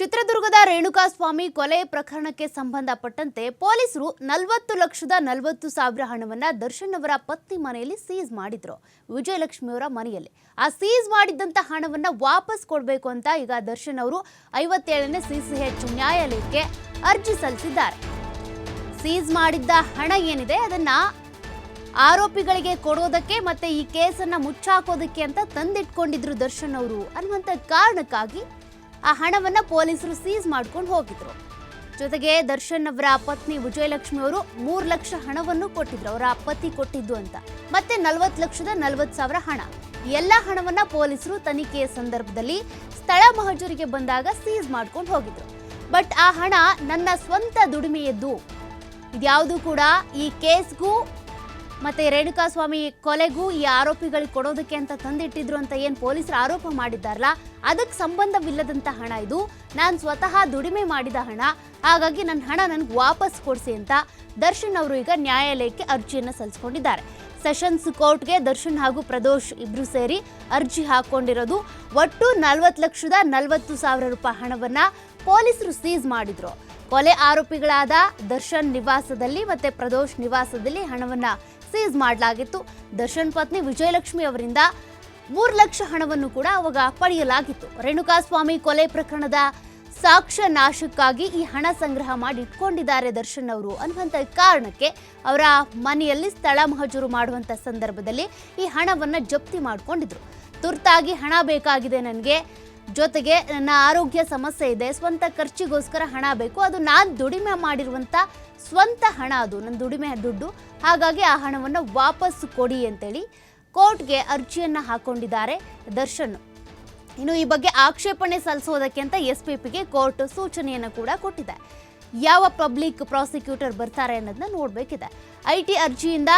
ಚಿತ್ರದುರ್ಗದ ರೇಣುಕಾಸ್ವಾಮಿ ಕೊಲೆ ಪ್ರಕರಣಕ್ಕೆ ಸಂಬಂಧಪಟ್ಟಂತೆ ಪೊಲೀಸರು 40,40,40,000 ಹಣವನ್ನ ದರ್ಶನ್ ಅವರ ಪತ್ನಿ ಮನೆಯಲ್ಲಿ ಸೀಸ್ ಮಾಡಿದ್ರು. ವಿಜಯಲಕ್ಷ್ಮಿ ಅವರ ಮನೆಯಲ್ಲಿ ಆ ಸೀಸ್ ಮಾಡಿದಂತ ಹಣವನ್ನ ವಾಪಸ್ ಕೊಡಬೇಕು ಅಂತ ಈಗ ದರ್ಶನ್ ಅವರು 57ನೇ ಸಿಸಿಎಚ್ ನ್ಯಾಯಾಲಯಕ್ಕೆ ಅರ್ಜಿ ಸಲ್ಲಿಸಿದ್ದಾರೆ. ಸೀಸ್ ಮಾಡಿದ್ದ ಹಣ ಏನಿದೆ ಅದನ್ನ ಆರೋಪಿಗಳಿಗೆ ಕೊಡೋದಕ್ಕೆ ಮತ್ತೆ ಈ ಕೇಸನ್ನ ಮುಚ್ಚಾಕೋದಕ್ಕೆ ಅಂತ ತಂದಿಟ್ಕೊಂಡಿದ್ರು ದರ್ಶನ್ ಅವರು ಅನ್ನುವಂತ ಕಾರಣಕ್ಕಾಗಿ ಆ ಹಣವನ್ನ ಪೊಲೀಸರು ಸೀಸ್ ಮಾಡ್ಕೊಂಡು ಹೋಗಿದ್ರು. ಜೊತೆಗೆ ದರ್ಶನ್ ಅವರ ಪತ್ನಿ ವಿಜಯಲಕ್ಷ್ಮಿ ಅವರು 3 ಲಕ್ಷ ಹಣವನ್ನು ಕೊಟ್ಟಿದ್ರು, ಅವರ ಪತಿ ಕೊಟ್ಟಿದ್ದು ಅಂತ. ಮತ್ತೆ 40,40,000 ಹಣ, ಎಲ್ಲ ಹಣವನ್ನ ಪೊಲೀಸರು ತನಿಖೆಯ ಸಂದರ್ಭದಲ್ಲಿ ಸ್ಥಳ ಮಹಜೂರಿಗೆ ಬಂದಾಗ ಸೀಸ್ ಮಾಡ್ಕೊಂಡು ಹೋಗಿದ್ರು. ಬಟ್ ಆ ಹಣ ನನ್ನ ಸ್ವಂತ ದುಡಿಮೆಯದ್ದು, ಇದ್ಯಾವುದು ಕೂಡ ಈ ಕೇಸ್ಗೂ ಮತ್ತೆ ರೇಣುಕಾಸ್ವಾಮಿ ಕೊಲೆಗೂ ಈ ಆರೋಪಿಗಳಿಗೆ ಕೊಡೋದಕ್ಕೆ ಅಂತ ತಂದಿಟ್ಟಿದ್ರು ಅಂತ ಏನು ಪೊಲೀಸರು ಆರೋಪ ಮಾಡಿದ್ದಾರಲ್ಲ, ಅದಕ್ಕೆ ಸಂಬಂಧವಿಲ್ಲದಂತ ಹಣ ಇದು. ನಾನು ಸ್ವತಃ ದುಡಿಮೆ ಮಾಡಿದ ಹಣ, ಹಾಗಾಗಿ ನನ್ನ ಹಣ ನನಗೆ ವಾಪಸ್ ಕೊಡಿಸಿ ಅಂತ ದರ್ಶನ್ ಅವರು ಈಗ ನ್ಯಾಯಾಲಯಕ್ಕೆ ಅರ್ಜಿಯನ್ನು ಸಲ್ಲಿಸಿಕೊಂಡಿದ್ದಾರೆ. ಸೆಷನ್ಸ್ ಕೋರ್ಟ್ಗೆ ದರ್ಶನ್ ಹಾಗೂ ಪ್ರದೋಷ್ ಇಬ್ರು ಸೇರಿ ಅರ್ಜಿ ಹಾಕೊಂಡಿರೋದು. ಒಟ್ಟು 40,40,000 ರೂಪಾಯಿ ಹಣವನ್ನ ಪೊಲೀಸರು ಸೀಸ್ ಮಾಡಿದ್ರು. ಕೊಲೆ ಆರೋಪಿಗಳಾದ ದರ್ಶನ್ ನಿವಾಸದಲ್ಲಿ ಮತ್ತೆ ಪ್ರದೋಷ್ ನಿವಾಸದಲ್ಲಿ ಹಣವನ್ನ ಸೀಸ್ ಮಾಡಲಾಗಿತ್ತು. ದರ್ಶನ್ ಪತ್ನಿ ವಿಜಯಲಕ್ಷ್ಮಿ ಅವರಿಂದ 3 ಲಕ್ಷ ಹಣವನ್ನು ಕೂಡ ಅವಾಗ ಪಡೆಯಲಾಗಿತ್ತು. ರೇಣುಕಾಸ್ವಾಮಿ ಕೊಲೆ ಪ್ರಕರಣದ ಸಾಕ್ಷ್ಯ ನಾಶಕ್ಕಾಗಿ ಈ ಹಣ ಸಂಗ್ರಹ ಮಾಡಿ ಇಟ್ಕೊಂಡಿದ್ದಾರೆ ದರ್ಶನ್ ಅವರು ಅನ್ನುವಂಥ ಕಾರಣಕ್ಕೆ ಅವರ ಮನೆಯಲ್ಲಿ ಸ್ಥಳ ಮಹಜೂರು ಮಾಡುವಂಥ ಸಂದರ್ಭದಲ್ಲಿ ಈ ಹಣವನ್ನು ಜಪ್ತಿ ಮಾಡಿಕೊಂಡಿದ್ರು. ತುರ್ತಾಗಿ ಹಣ ಬೇಕಾಗಿದೆ ನನಗೆ, ಜೊತೆಗೆ ನನ್ನ ಆರೋಗ್ಯ ಸಮಸ್ಯೆ ಇದೆ, ಸ್ವಂತ ಖರ್ಚಿಗೋಸ್ಕರ ಹಣ ಬೇಕು, ಅದು ನಾನು ದುಡಿಮೆ ಮಾಡಿರುವಂಥ ಸ್ವಂತ ಹಣ, ಅದು ನನ್ನ ದುಡಿಮೆ ದುಡ್ಡು, ಹಾಗಾಗಿ ಆ ಹಣವನ್ನು ವಾಪಸ್ ಕೊಡಿ ಅಂತೇಳಿ ಕೋರ್ಟ್ಗೆ ಅರ್ಜಿಯನ್ನು ಹಾಕೊಂಡಿದ್ದಾರೆ ದರ್ಶನ್. ಇನ್ನು ಈ ಬಗ್ಗೆ ಆಕ್ಷೇಪಣೆ ಸಲ್ಲಿಸೋದಕ್ಕೆ ಅಂತ SPPಗೆ ಕೋರ್ಟ್ ಸೂಚನೆಯನ್ನು ಕೂಡ ಕೊಟ್ಟಿದೆ. ಯಾವ ಪಬ್ಲಿಕ್ ಪ್ರಾಸಿಕ್ಯೂಟರ್ ಬರ್ತಾರೆ ಅನ್ನೋದನ್ನ ನೋಡಬೇಕಿದೆ. IT ಅರ್ಜಿಯಿಂದ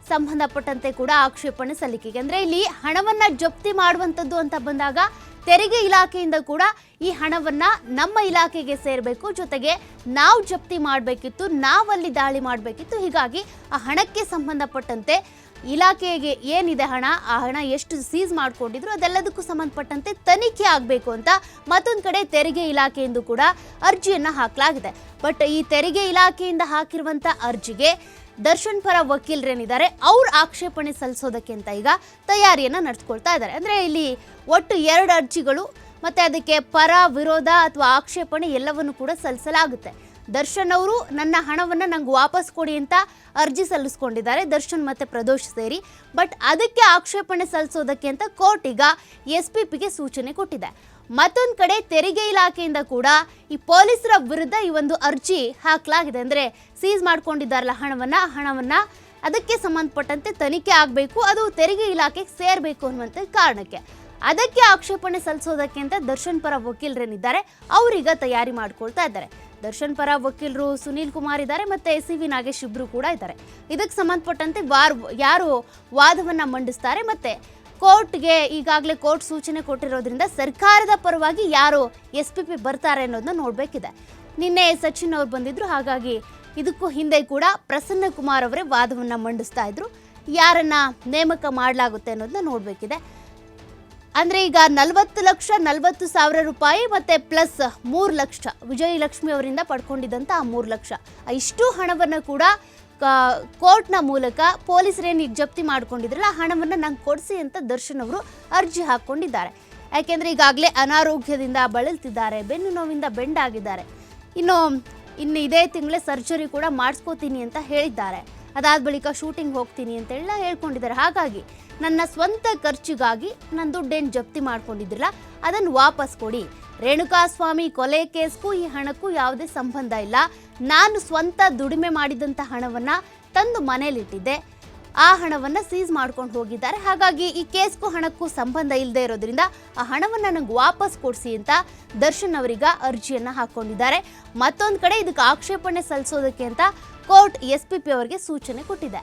ಸಂಬಂಧಪಟ್ಟಂತೆ ಕೂಡ ಆಕ್ಷೇಪಣೆ ಸಲ್ಲಿಕೆಗೆ, ಅಂದರೆ ಇಲ್ಲಿ ಹಣವನ್ನ ಜಪ್ತಿ ಮಾಡುವಂಥದ್ದು ಅಂತ ಬಂದಾಗ ತೆರಿಗೆ ಇಲಾಖೆಯಿಂದ ಕೂಡ ಈ ಹಣವನ್ನ ನಮ್ಮ ಇಲಾಖೆಗೆ ಸೇರಬೇಕು, ಜೊತೆಗೆ ನಾವು ಜಪ್ತಿ ಮಾಡಬೇಕಿತ್ತು, ನಾವಲ್ಲಿ ದಾಳಿ ಮಾಡಬೇಕಿತ್ತು. ಹೀಗಾಗಿ ಆ ಹಣಕ್ಕೆ ಸಂಬಂಧಪಟ್ಟಂತೆ ಇಲಾಖೆಗೆ ಏನಿದೆ ಹಣ, ಆ ಹಣ ಎಷ್ಟು ಸೀಸ್ ಮಾಡ್ಕೊಂಡಿದ್ರು ಅದೆಲ್ಲದಕ್ಕೂ ಸಂಬಂಧಪಟ್ಟಂತೆ ತನಿಖೆ ಆಗಬೇಕು ಅಂತ ಮತ್ತೊಂದು ಕಡೆ ತೆರಿಗೆ ಇಲಾಖೆಯಿಂದ ಕೂಡ ಅರ್ಜಿಯನ್ನು ಹಾಕಲಾಗಿದೆ. ಬಟ್ ಈ ತೆರಿಗೆ ಇಲಾಖೆಯಿಂದ ಹಾಕಿರುವಂಥ ಅರ್ಜಿಗೆ ದರ್ಶನ್ ಪರ ವಕೀಲರೇನಿದ್ದಾರೆ ಅವ್ರು ಆಕ್ಷೇಪಣೆ ಸಲ್ಲಿಸೋದಕ್ಕೆ ಅಂತ ಈಗ ತಯಾರಿಯನ್ನು ನಡೆಸ್ಕೊಳ್ತಾ ಇದ್ದಾರೆ. ಅಂದರೆ ಇಲ್ಲಿ ಒಟ್ಟು 2 ಅರ್ಜಿಗಳು ಮತ್ತೆ ಅದಕ್ಕೆ ಪರ ವಿರೋಧ ಅಥವಾ ಆಕ್ಷೇಪಣೆ ಎಲ್ಲವನ್ನು ಕೂಡ ಸಲ್ಲಿಸಲಾಗುತ್ತೆ. ದರ್ಶನ್ ಅವರು ನನ್ನ ಹಣವನ್ನು ನಂಗೆ ವಾಪಸ್ ಕೊಡಿ ಅಂತ ಅರ್ಜಿ ಸಲ್ಲಿಸ್ಕೊಂಡಿದ್ದಾರೆ, ದರ್ಶನ್ ಮತ್ತೆ ಪ್ರದೋಷ್ ಸೇರಿ. ಬಟ್ ಅದಕ್ಕೆ ಆಕ್ಷೇಪಣೆ ಸಲ್ಲಿಸೋದಕ್ಕೆ ಅಂತ ಕೋರ್ಟ್ ಈಗ SPPಗೆ ಸೂಚನೆ ಕೊಟ್ಟಿದೆ. ಮತ್ತೊಂದು ಕಡೆ ತೆರಿಗೆ ಇಲಾಖೆಯಿಂದ ಕೂಡ ಈ ಪೊಲೀಸರ ವಿರುದ್ಧ ಈ ಒಂದು ಅರ್ಜಿ ಹಾಕಲಾಗಿದೆ. ಅಂದರೆ ಸೀಸ್ ಮಾಡ್ಕೊಂಡಿದ್ದಾರಲ್ಲ ಹಣವನ್ನ ಅದಕ್ಕೆ ಸಂಬಂಧಪಟ್ಟಂತೆ ತನಿಖೆ ಆಗಬೇಕು, ಅದು ತೆರಿಗೆ ಇಲಾಖೆಗೆ ಸೇರಬೇಕು ಅನ್ನುವಂಥ ಕಾರಣಕ್ಕೆ ಅದಕ್ಕೆ ಆಕ್ಷೇಪಣೆ ಸಲ್ಲಿಸೋದಕ್ಕೆ ಅಂತ ದರ್ಶನ್ ಪರ ವಕೀಲರೇನಿದ್ದಾರೆ ಅವರೀಗ ತಯಾರಿ ಮಾಡ್ಕೊಳ್ತಾ ಇದ್ದಾರೆ. ದರ್ಶನ್ ಪರ ವಕೀಲರು ಸುನೀಲ್ ಕುಮಾರ್ ಇದ್ದಾರೆ, ಮತ್ತೆ CV ನಾಗೇಶ್ ಇಬ್ರು ಕೂಡ ಇದ್ದಾರೆ. ಇದಕ್ಕೆ ಸಂಬಂಧಪಟ್ಟಂತೆ ಯಾರು ವಾದವನ್ನ ಮಂಡಿಸ್ತಾರೆ, ಮತ್ತೆ ಕೋರ್ಟ್ಗೆ ಈಗಾಗಲೇ ಕೋರ್ಟ್ ಸೂಚನೆ ಕೊಟ್ಟಿರೋದ್ರಿಂದ ಸರ್ಕಾರದ ಪರವಾಗಿ ಯಾರು SPP ಬರ್ತಾರೆ ಅನ್ನೋದನ್ನ ನೋಡಬೇಕಿದೆ. ನಿನ್ನೆ ಸಚಿನ್ ಅವ್ರು ಬಂದಿದ್ರು, ಹಾಗಾಗಿ ಇದಕ್ಕೂ ಹಿಂದೆ ಕೂಡ ಪ್ರಸನ್ನ ಕುಮಾರ್ ಅವರೇ ವಾದವನ್ನ ಮಂಡಿಸ್ತಾ ಇದ್ರು. ಯಾರನ್ನ ನೇಮಕ ಮಾಡಲಾಗುತ್ತೆ ಅನ್ನೋದನ್ನ ನೋಡಬೇಕಿದೆ. ಅಂದರೆ ಈಗ 40,40,000 ರೂಪಾಯಿ ಮತ್ತೆ ಪ್ಲಸ್ 3 ಲಕ್ಷ ವಿಜಯಲಕ್ಷ್ಮಿ ಅವರಿಂದ ಪಡ್ಕೊಂಡಿದ್ದಂಥ ಆ 3 ಲಕ್ಷ, ಇಷ್ಟು ಹಣವನ್ನು ಕೂಡ ಕೋರ್ಟ್ನ ಮೂಲಕ ಪೊಲೀಸರೇನು ಜಪ್ತಿ ಮಾಡ್ಕೊಂಡಿದ್ರಲ್ಲ ಆ ಹಣವನ್ನು ನಂಗೆ ಕೊಡಿಸಿ ಅಂತ ದರ್ಶನ್ ಅವರು ಅರ್ಜಿ ಹಾಕ್ಕೊಂಡಿದ್ದಾರೆ. ಯಾಕೆಂದರೆ ಈಗಾಗಲೇ ಅನಾರೋಗ್ಯದಿಂದ ಬಳಲ್ತಿದ್ದಾರೆ, ಬೆನ್ನು ನೋವಿಂದ ಬೆಂಡಾಗಿದ್ದಾರೆ. ಇನ್ನು ಇದೇ ತಿಂಗಳೇ ಸರ್ಜರಿ ಕೂಡ ಮಾಡಿಸ್ಕೋತೀನಿ ಅಂತ ಹೇಳಿದ್ದಾರೆ. ಅದಾದ ಬಳಿಕ ಶೂಟಿಂಗ್ ಹೋಗ್ತೀನಿ ಅಂತೆಲ್ಲ ಹೇಳ್ಕೊಂಡಿದ್ದಾರೆ. ಹಾಗಾಗಿ ನನ್ನ ಸ್ವಂತ ಖರ್ಚಿಗಾಗಿ ನನ್ನ ದುಡ್ಡೇನು ಜಪ್ತಿ ಮಾಡ್ಕೊಂಡಿದ್ರಲ್ಲ ಅದನ್ನು ವಾಪಸ್ ಕೊಡಿ. ರೇಣುಕಾಸ್ವಾಮಿ ಕೊಲೆ ಕೇಸ್ಗೂ ಈ ಹಣಕ್ಕೂ ಯಾವುದೇ ಸಂಬಂಧ ಇಲ್ಲ. ನಾನು ಸ್ವಂತ ದುಡಿಮೆ ಮಾಡಿದಂಥ ಹಣವನ್ನು ತಂದು ಮನೇಲಿಟ್ಟಿದ್ದೆ, ಆ ಹಣವನ್ನು ಸೀಸ್ ಮಾಡ್ಕೊಂಡು ಹೋಗಿದ್ದಾರೆ. ಹಾಗಾಗಿ ಈ ಕೇಸ್ಗೂ ಹಣಕ್ಕೂ ಸಂಬಂಧ ಇಲ್ಲದೆ ಇರೋದ್ರಿಂದ ಆ ಹಣವನ್ನು ನನಗೆ ವಾಪಸ್ ಕೊಡಿಸಿ ಅಂತ ದರ್ಶನ್ ಅವರೀಗ ಅರ್ಜಿಯನ್ನು ಹಾಕ್ಕೊಂಡಿದ್ದಾರೆ. ಮತ್ತೊಂದು ಕಡೆ ಇದಕ್ಕೆ ಆಕ್ಷೇಪಣೆ ಸಲ್ಲಿಸೋದಕ್ಕೆ ಅಂತ ಕೋರ್ಟ್ SPP ಅವರಿಗೆ ಸೂಚನೆ ಕೊಟ್ಟಿದೆ.